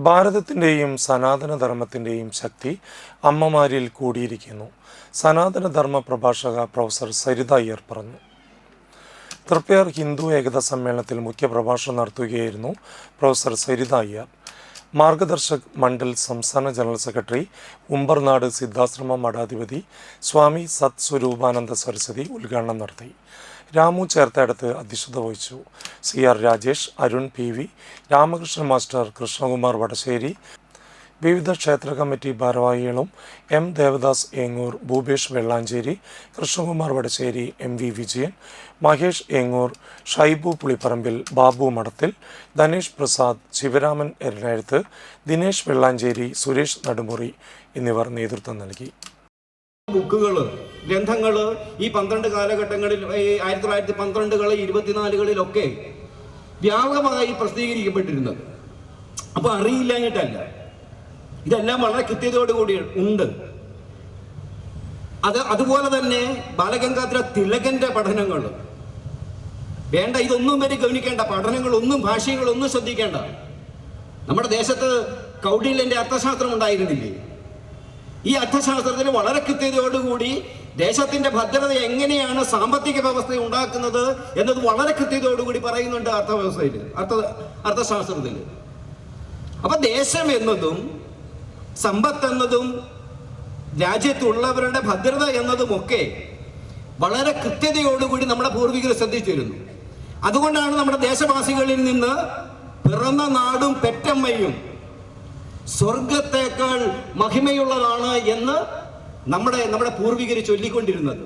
ഭാരതത്തിൻ്റെയും സനാതനധർമ്മത്തിൻ്റെയും ശക്തി അമ്മമാരിൽ കൂടിയിരിക്കുന്നു. Sanatana Dharma പ്രഭാഷക professor Saritha Iyer പറഞ്ഞു. തൃപ്പയാർ ഹിന്ദു ഏകതാ സമ്മേളനത്തിൽ മുഖ്യപ്രഭാഷണം നടത്തുകയായിരുന്നു പ്രൊഫസർ സരിത അയ്യർ. മാർഗദർശക് മണ്ഡൽ സംസ്ഥാന ജനറൽ സെക്രട്ടറി ഉമ്പർനാട് സിദ്ധാശ്രമം മഠാധിപതി സ്വാമി സത് സ്വരൂപാനന്ദ സരസ്വതി ഉദ്ഘാടനം നടത്തി. രാമു ചേർത്തടത്ത് അധ്യക്ഷത വഹിച്ചു. CR Rajesh, Arun PV, Ramakrishnan master, Krishnakumar Vadasseri, വിവിധ ക്ഷേത്ര കമ്മിറ്റി ഭാരവാഹികളും M ദേവദാസ് ഏങ്ങൂർ, ഭൂപേഷ് വെള്ളാഞ്ചേരി, കൃഷ്ണകുമാർ വടശ്ശേരി, MV വിജയൻ, മഹേഷ് ഏങ്ങൂർ, ഷൈബു പുളിപ്പറമ്പിൽ, ബാബു മഠത്തിൽ, ധനേഷ് പ്രസാദ്, ശിവരാമൻ എരഞ്ഞെഴുത്ത്, ദിനേശ് വെള്ളാഞ്ചേരി, സുരേഷ് നടുമുറി എന്നിവർ നേതൃത്വം നൽകി. ബുക്കുകൾ, ഗ്രന്ഥങ്ങൾ ഈ 12 കാലഘട്ടങ്ങളിൽ 1912 24 വ്യാപകമായി പ്രസിദ്ധീകരിക്കപ്പെട്ടിരുന്നത്. അപ്പോൾ അറിയില്ലാഞ്ഞിട്ടല്ല, ഇതെല്ലാം വളരെ കൃത്യതയോടുകൂടി ഉണ്ട്. അതുപോലെ തന്നെ ബാലഗംഗാധര തിലകന്റെ പഠനങ്ങൾ വേണ്ട, ഇതൊന്നും വരെ ഗവനിക്കേണ്ട, പഠനങ്ങളൊന്നും ഭാഷകളൊന്നും ശ്രദ്ധിക്കേണ്ട. നമ്മുടെ ദേശത്ത് കൗടില്യന്റെ അർത്ഥശാസ്ത്രം ഉണ്ടായിരുന്നില്ലേ? ഈ അർത്ഥശാസ്ത്രത്തിന് വളരെ കൃത്യതയോടുകൂടി ദേശത്തിന്റെ ഭദ്രത എങ്ങനെയാണ് സാമ്പത്തിക വ്യവസ്ഥ ഉണ്ടാക്കുന്നത് എന്നത് വളരെ കൃത്യതയോടുകൂടി പറയുന്നുണ്ട് അർത്ഥശാസ്ത്രത്തിൽ. അപ്പൊ ദേശം എന്നതും സമ്പത്ത് എന്നതും രാജ്യത്തുള്ളവരുടെ ഭദ്രത എന്നതുമൊക്കെ വളരെ കൃത്യതയോടുകൂടി നമ്മുടെ പൂർവികർ ശ്രദ്ധിച്ചിരുന്നു. അതുകൊണ്ടാണ് നമ്മുടെ ദേശവാസികളിൽ നിന്ന് പിറന്ന നാടും പെറ്റമ്മയും സ്വർഗത്തേക്കാൾ മഹിമയുള്ളതാണ് എന്ന് നമ്മുടെ പൂർവികർ ചൊല്ലിക്കൊണ്ടിരുന്നത്.